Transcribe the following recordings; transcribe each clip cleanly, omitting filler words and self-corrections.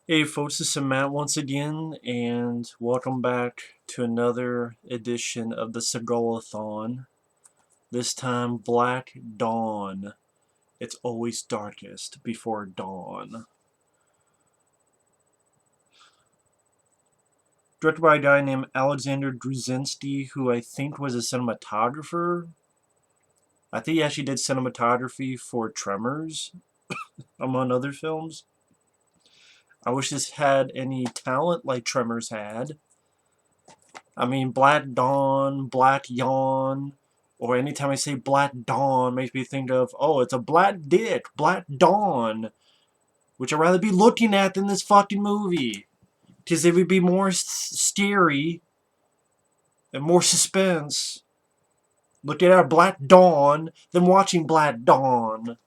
Hey folks, this is Matt once again, and welcome back to another edition of the Seagalathon. This time, Black Dawn. It's always darkest before dawn. Directed by a guy named Alexander Gruszynski, who I think was a cinematographer. I think he actually did cinematography for Tremors, among other films. I wish this had any talent like Tremors had. I mean, Black Dawn, Black Yawn, or anytime I say Black Dawn makes me think of, oh, it's a black dick, Black Dawn, which I'd rather be looking at than this fucking movie. Because it would be more scary and more suspense looking at Black Dawn than watching Black Dawn.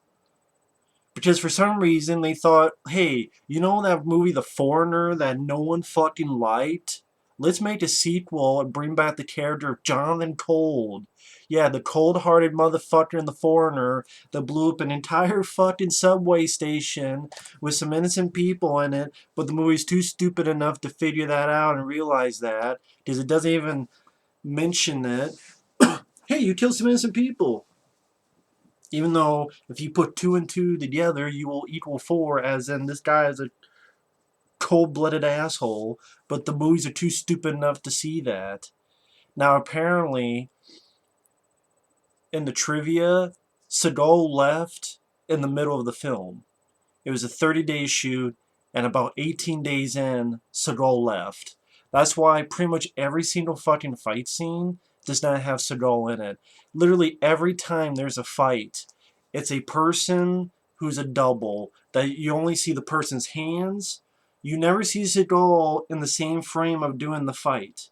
Because for some reason they thought, hey, you know that movie The Foreigner that no one fucking liked? Let's make a sequel and bring back the character of Jonathan Cold. Yeah, the cold-hearted motherfucker in The Foreigner that blew up an entire fucking subway station with some innocent people in it, but the movie's too stupid enough to figure that out and realize that, because it doesn't even mention it. Hey, you killed some innocent people. Even though if you put two and two together, you will equal four, as in this guy is a cold-blooded asshole, but the movies are too stupid enough to see that. Now, apparently, in the trivia, Seagal left in the middle of the film. It was a 30-day shoot, and about 18 days in, Seagal left. That's why pretty much every single fucking fight scene does not have Seagal in it. Literally every time there's a fight, it's a person who's a double, that you only see the person's hands. You never see Seagal in the same frame of doing the fight.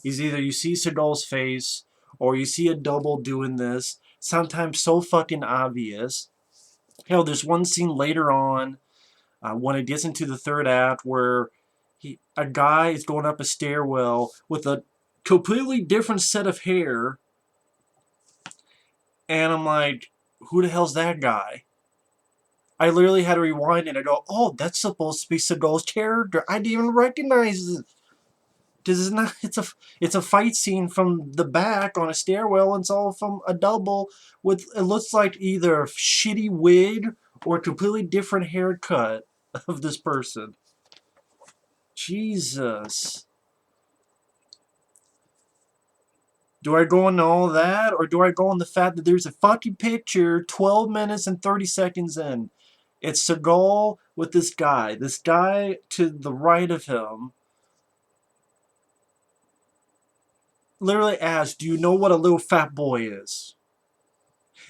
Is either you see Seagal's face, or you see a double doing this, sometimes so fucking obvious. Hell, there's one scene later on when it gets into the third act where a guy is going up a stairwell with a completely different set of hair, and I'm like, who the hell's that guy? I literally had to rewind it and go, oh, that's supposed to be Seagal's character. I didn't even recognize it. This is not. It's a fight scene from the back on a stairwell, and it's all from a double with it looks like either a shitty wig or a completely different haircut of this person. Jesus. Do I go into all that, or do I go on the fact that there's a fucking picture 12 minutes and 30 seconds in? It's Seagal with this guy. This guy to the right of him literally asks, do you know what a little fat boy is?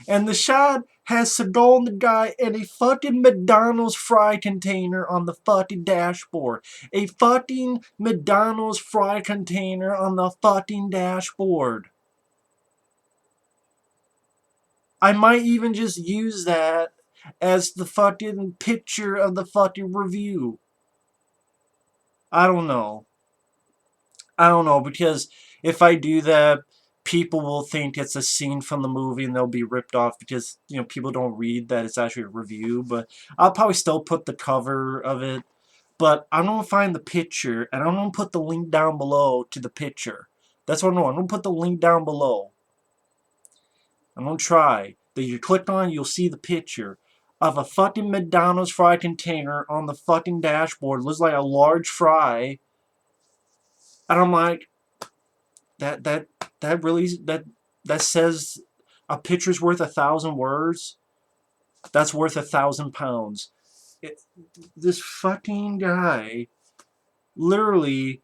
And the shot has Seagal and the guy in a fucking McDonald's fry container on the fucking dashboard. A fucking McDonald's fry container on the fucking dashboard. I might even just use that as the fucking picture of the fucking review. I don't know. I don't know, because if I do that, people will think it's a scene from the movie and they'll be ripped off because, people don't read that it's actually a review. But I'll probably still put the cover of it. But I'm going to find the picture and I'm going to put the link down below to the picture. That's what I'm doing. I'm going to put the link down below. I'm going to try. That you click on, you'll see the picture of a fucking McDonald's fry container on the fucking dashboard. It looks like a large fry. And I'm like, that really that says a picture's worth 1,000 words. That's worth 1,000 pounds. This fucking guy, literally,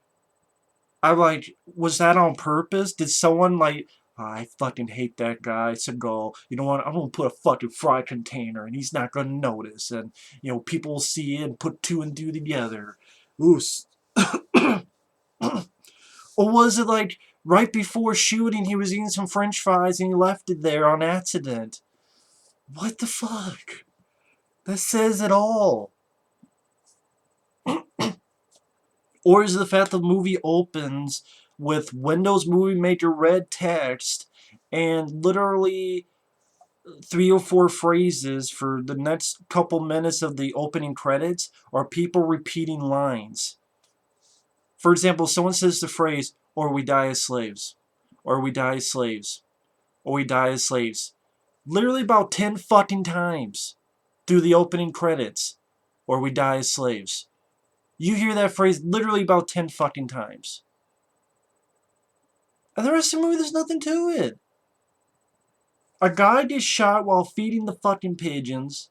I'm like, was that on purpose? Did someone like? "Oh, I fucking hate that guy, Seagal. You know what? I'm gonna put a fucking fry container, and he's not gonna notice, and people will see it and put two and two together. Ooh, or was it like right before shooting he was eating some french fries and he left it there on accident? What the fuck? That says it all. Or is it the fact the movie opens with Windows Movie Maker red text and literally 3 or 4 phrases for the next couple minutes of the opening credits are people repeating lines. For example, someone says the phrase, or we die as slaves, or we die as slaves, or we die as slaves. Literally about 10 fucking times through the opening credits, or we die as slaves. You hear that phrase literally about 10 fucking times. And the rest of the movie, there's nothing to it. A guy gets shot while feeding the fucking pigeons.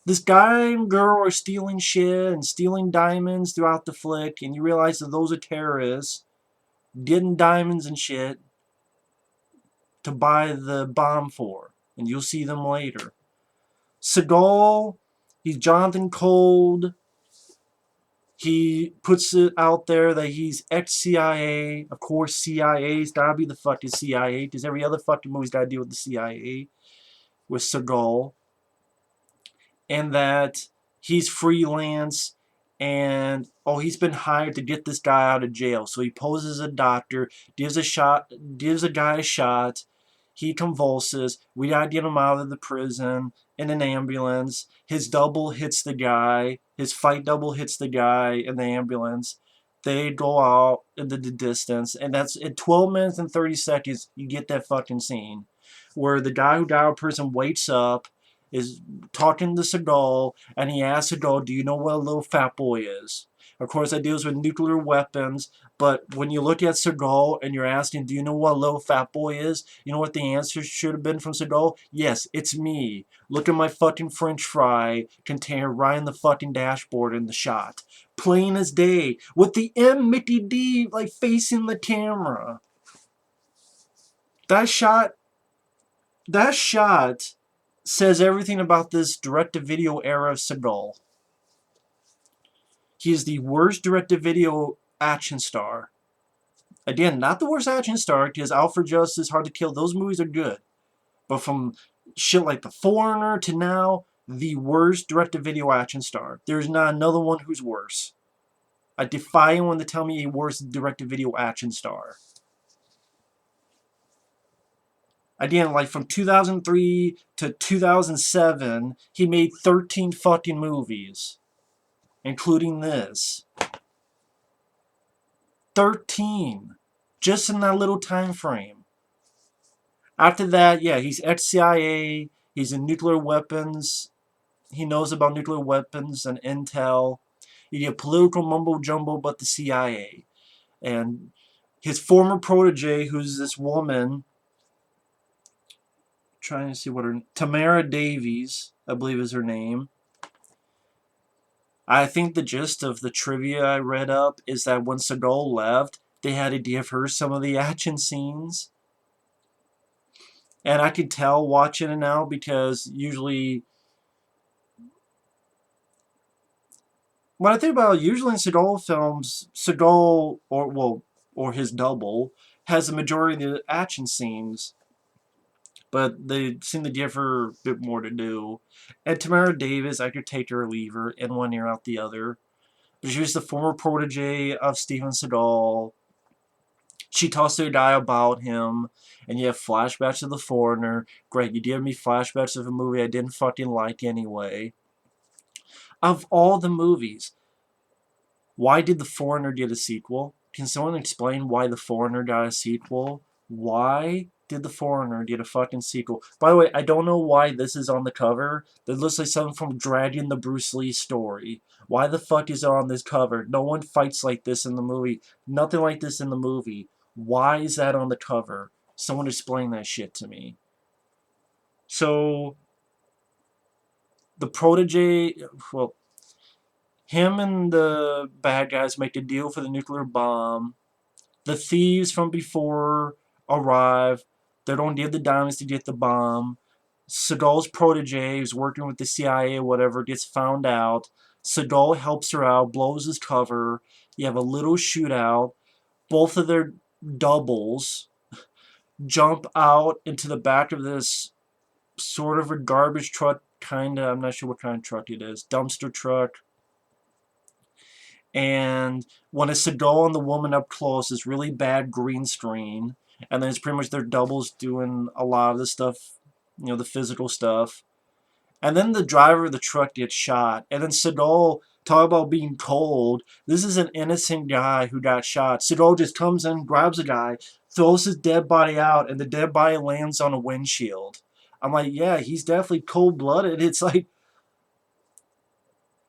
This guy and girl are stealing shit and stealing diamonds throughout the flick, and you realize that those are terrorists getting diamonds and shit to buy the bomb for. And you'll see them later. Seagal, he's Jonathan Cold. He puts it out there that he's ex-CIA. Of course, CIA's gotta be the fucking CIA, because every other fucking movie's gotta deal with the CIA, with Seagal. And that he's freelance, and he's been hired to get this guy out of jail. So he poses as a doctor, gives a guy a shot. He convulses. We gotta get him out of the prison in an ambulance. His double hits the guy. His fight double hits the guy in the ambulance. They go out into the distance, and that's in 12 minutes and 30 seconds. You get that fucking scene where the guy who got out of prison wakes up, is talking to Seagal, and he asks Seagal, do you know what a little fat boy is? Of course, that deals with nuclear weapons, but when you look at Seagal and you're asking, do you know what a little fat boy is? You know what the answer should have been from Seagal? Yes, it's me. Look at my fucking french fry container right in the fucking dashboard in the shot. Plain as day, with the M Mickey D like facing the camera. That shot says everything about this direct-to-video era of Seagal. He is the worst direct-to-video action star. Again, not the worst action star, because Out for Justice, Hard to Kill, those movies are good. But from shit like The Foreigner to now, the worst direct-to-video action star. There's not another one who's worse. I defy anyone to tell me a worse direct-to-video action star. Again, like from 2003 to 2007, he made 13 fucking movies, including this. 13! Just in that little time frame. After that, yeah, he's ex-CIA, he's in nuclear weapons, he knows about nuclear weapons and intel. You get political mumbo-jumbo but the CIA. And his former protege, who's this woman, trying to see what her... Tamara Davies, I believe is her name. I think the gist of the trivia I read up is that when Seagal left, they had to give her some of the action scenes. And I could tell watching it now, because usually... When I think about it, usually in Seagal films, Seagal, or his double, has the majority of the action scenes. But they seem to give her a bit more to do. And Tamara Davis, I could take her or leave her, in one ear out the other. But she was the former protege of Steven Seagal. She talks to a guy about him, and you have flashbacks of The Foreigner. Great, you gave me flashbacks of a movie I didn't fucking like anyway. Of all the movies, why did The Foreigner get a sequel? Can someone explain why The Foreigner got a sequel? Why did The Foreigner get a fucking sequel? By the way, I don't know why this is on the cover. That looks like something from Dragon the Bruce Lee story. Why the fuck is it on this cover? No one fights like this in the movie. Nothing like this in the movie. Why is that on the cover? Someone explain that shit to me. So, the protege, well, him and the bad guys make a deal for the nuclear bomb. The thieves from before arrive. They don't give the diamonds to get the bomb. Seagal's protege, who's working with the CIA or whatever, gets found out. Seagal helps her out, blows his cover. You have a little shootout. Both of their doubles jump out into the back of this sort of a garbage truck, kinda, I'm not sure what kind of truck it is, dumpster truck. And when it's Seagal and the woman up close, it's really bad green screen. And then it's pretty much their doubles doing a lot of the stuff you know, the physical stuff. And then the driver of the truck gets shot. And then Seagal, talk about being cold. This is an innocent guy who got shot. Seagal just comes in, grabs a guy, throws his dead body out, and the dead body lands on a windshield. I'm like, yeah, he's definitely cold-blooded. It's like,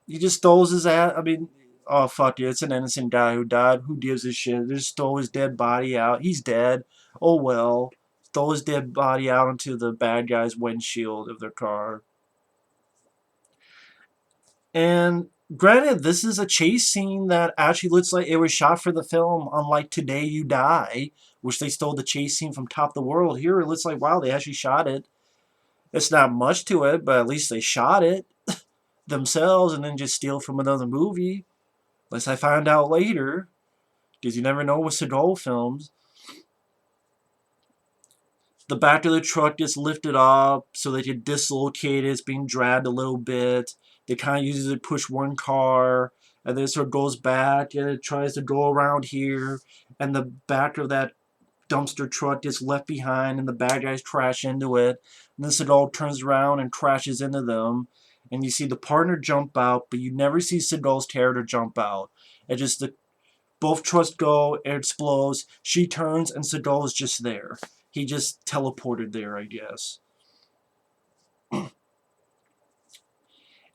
he just throws his ass. I mean, oh, fuck it. It's an innocent guy who died. Who gives a shit? They just throw his dead body out. He's dead. Oh, well. Throw his dead body out into the bad guy's windshield of their car. And granted, this is a chase scene that actually looks like it was shot for the film, unlike Today You Die, which they stole the chase scene from Top of the World. Here, it looks like, wow, they actually shot it. It's not much to it, but at least they shot it themselves and then just steal from another movie. Unless I find out later, because you never know with Seagal films. The back of the truck gets lifted up so they can dislocate it. It's being dragged a little bit. They kind of use it to push one car, and then it sort of goes back, and it tries to go around here, and the back of that dumpster truck gets left behind, and the bad guys crash into it. And then Seagal turns around and crashes into them, and you see the partner jump out, but you never see Seagal's character jump out. It just both trucks go, it explodes, she turns, and Seagal is just there. He just teleported there, I guess.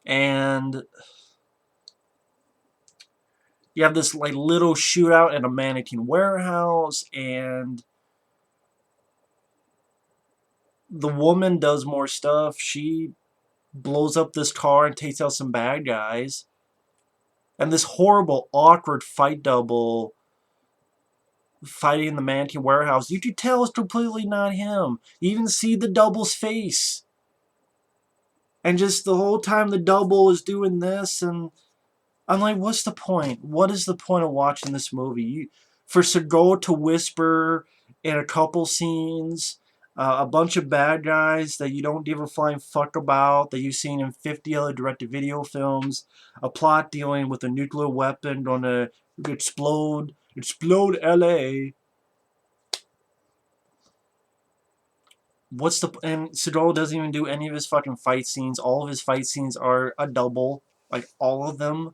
And you have this like little shootout in a mannequin warehouse, and the woman does more stuff. She blows up this car and takes out some bad guys. And this horrible, awkward fight double fighting in the mannequin warehouse, you could tell it's completely not him. You even see the double's face. And just the whole time the double is doing this, and I'm like, what's the point? What is the point of watching this movie? For Seagal to whisper in a couple scenes, a bunch of bad guys that you don't give a flying fuck about, that you've seen in 50 other direct-to-video films, a plot dealing with a nuclear weapon gonna explode LA. And Seagal doesn't even do any of his fucking fight scenes. All of his fight scenes are a double, like all of them.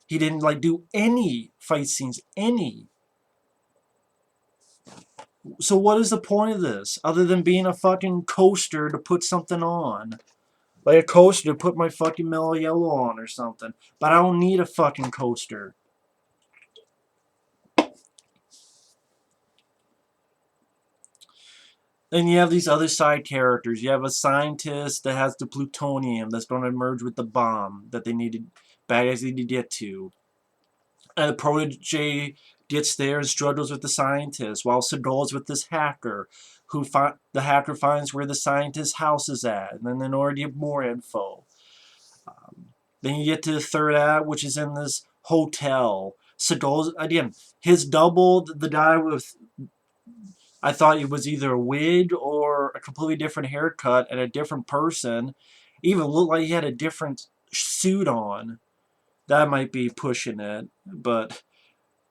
He didn't like do any fight scenes, any. So what is the point of this, other than being a fucking coaster to put something on? Like a coaster to put my fucking Mellow Yellow on or something. But I don't need a fucking coaster. Then you have these other side characters. You have a scientist that has the plutonium that's going to merge with the bomb that they needed, bad guys need to get to. And the protege gets there and struggles with the scientist, while Seagal is with this hacker, who the hacker finds where the scientist's house is at, and then in order to get more info. Then you get to the third act, which is in this hotel. Seagal's, again, his double, the guy with, I thought it was either a wig or a completely different haircut and a different person. Even looked like he had a different suit on. That might be pushing it, but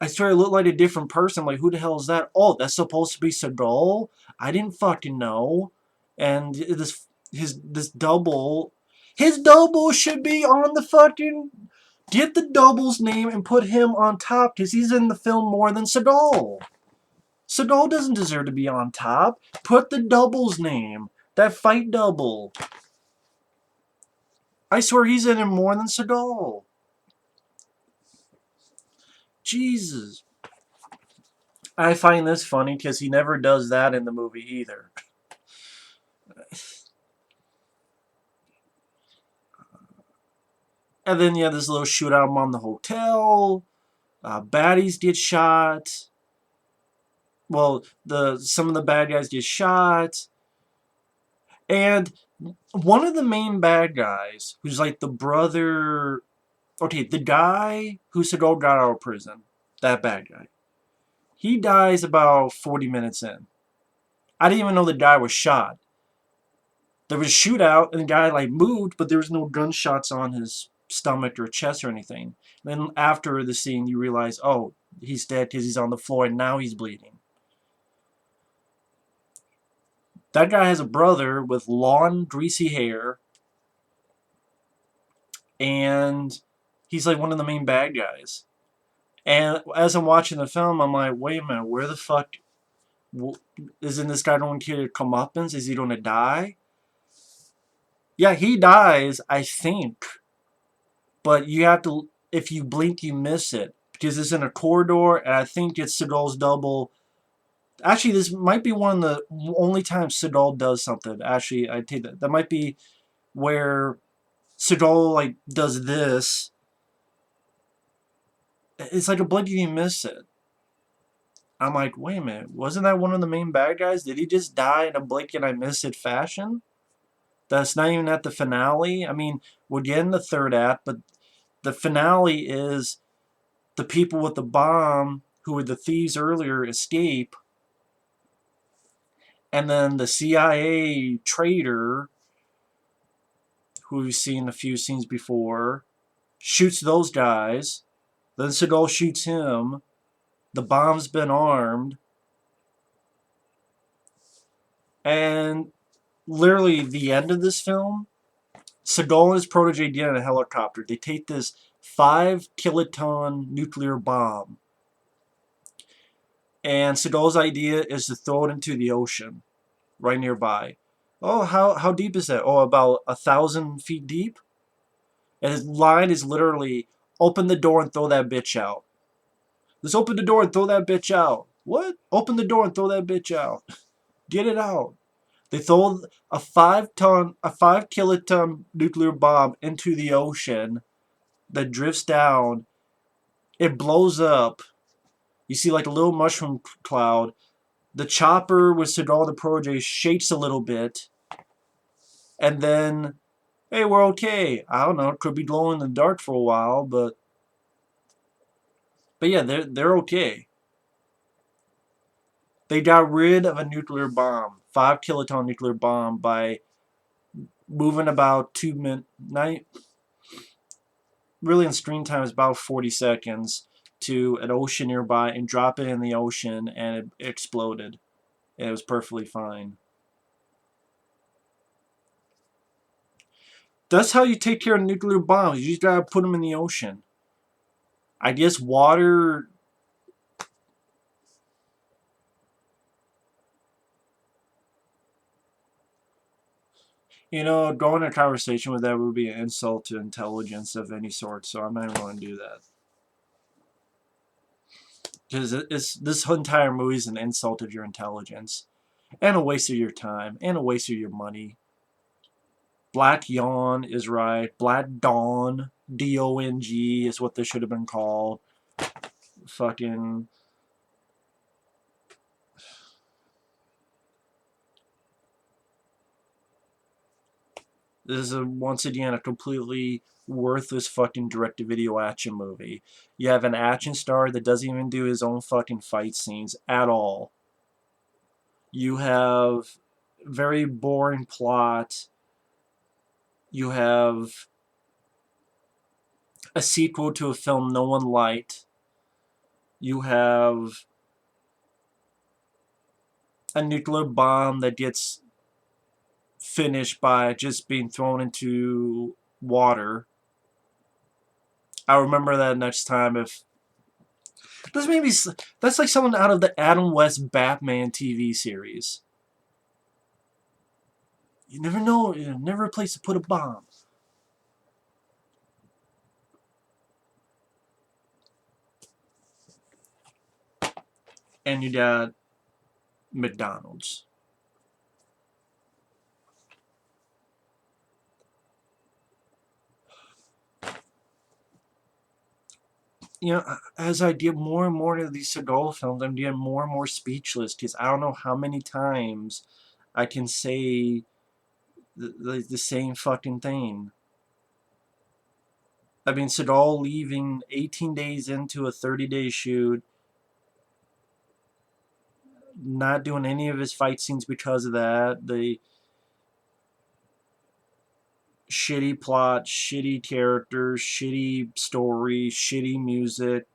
I swear it looked like a different person. Like, who the hell is that? Oh, that's supposed to be Seagal? I didn't fucking know. And this double, his double should be on the fucking, get the double's name and put him on top, because he's in the film more than Seagal. Seagal doesn't deserve to be on top. Put the double's name. That fight double. I swear he's in it more than Seagal. Jesus. I find this funny because he never does that in the movie either. And then you have this little shootout on the hotel. Baddies get shot. Well, some of the bad guys get shot. And one of the main bad guys, who's like the brother... Okay, the guy who Seagal got out of prison, that bad guy, he dies about 40 minutes in. I didn't even know the guy was shot. There was a shootout, and the guy like moved, but there was no gunshots on his stomach or chest or anything. Then after the scene, you realize, oh, he's dead because he's on the floor, and now he's bleeding. That guy has a brother with long, greasy hair, and he's like one of the main bad guys. And as I'm watching the film, I'm like, wait a minute, where the fuck isn't this guy going to get a comeuppance? Is he going to die? Yeah, he dies, I think, but you have to, if you blink, you miss it because it's in a corridor, and I think it's Seagal's double. Actually, this might be one of the only times Seagal does something. Actually, I take that. That might be where Seagal like does this. It's like a blink and you miss it. I'm like, wait a minute, wasn't that one of the main bad guys? Did he just die in a blink and I miss it fashion? That's not even at the finale. I mean, we're getting the third act, but the finale is the people with the bomb, who were the thieves earlier, escape, and then the CIA traitor, who we've seen a few scenes before, shoots those guys. Then Seagal shoots him. The bomb's been armed. And literally the end of this film, Seagal and his protege get in a helicopter. They take this 5 kiloton nuclear bomb. And Seagal's idea is to throw it into the ocean right nearby. Oh, how deep is that? Oh, about 1,000 feet deep? And his line is literally, open the door and throw that bitch out. Let's open the door and throw that bitch out. What? Open the door and throw that bitch out. Get it out. They throw a 5 kiloton nuclear bomb into the ocean that drifts down. It blows up. You see like a little mushroom cloud. The chopper with Seagal the protege shakes a little bit. And then, hey, we're okay. I don't know. It could be glowing in the dark for a while, but yeah, they're okay. They got rid of a nuclear bomb, 5 kiloton nuclear bomb, by moving about 2 minutes. Really, in screen time is about 40 seconds to an ocean nearby and drop it in the ocean, and it exploded. And it was perfectly fine. That's how you take care of nuclear bombs. You just gotta put them in the ocean. I guess water. You know, going a conversation with that would be an insult to intelligence of any sort, so I'm not even going to do that. Because this entire movie is an insult of your intelligence. And a waste of your time. And a waste of your money. Black Yawn is right. Black Dawn, D-O-N-G, is what this should have been called. Fucking... This is, once again, a completely worthless fucking direct-to-video action movie. You have an action star that doesn't even do his own fucking fight scenes at all. You have very boring plot. You have a sequel to a film no one liked. You have a nuclear bomb that gets finished by just being thrown into water. I'll remember that next time. If that's like someone out of the Adam West Batman TV series. You never know. Never a place to put a bomb. And you got McDonald's. You know, as I get more and more of these Seagal films, I'm getting more and more speechless because I don't know how many times I can say the same fucking thing. I mean, Seagal leaving 18 days into a 30-day shoot, not doing any of his fight scenes because of that. The shitty plot, shitty characters, shitty story, shitty music,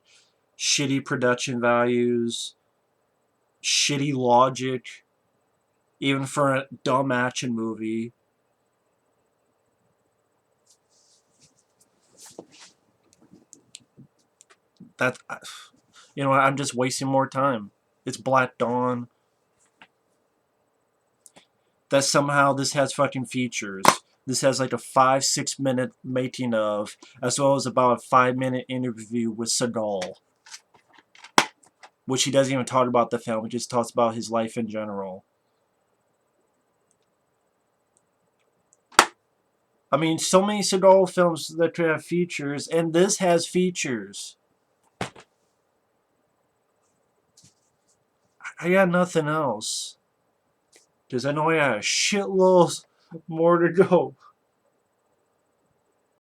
shitty production values, shitty logic. even for a dumb action movie. That, you know, I'm just wasting more time. It's Black Dawn. That somehow this has fucking features. This has like a 5-6 minute making of, as well as about a 5-minute interview with Seagal, which he doesn't even talk about the film. He just talks about his life in general. I mean, so many Seagal films that have features, and this has features. I got nothing else. Because I know I got a shitload more to go.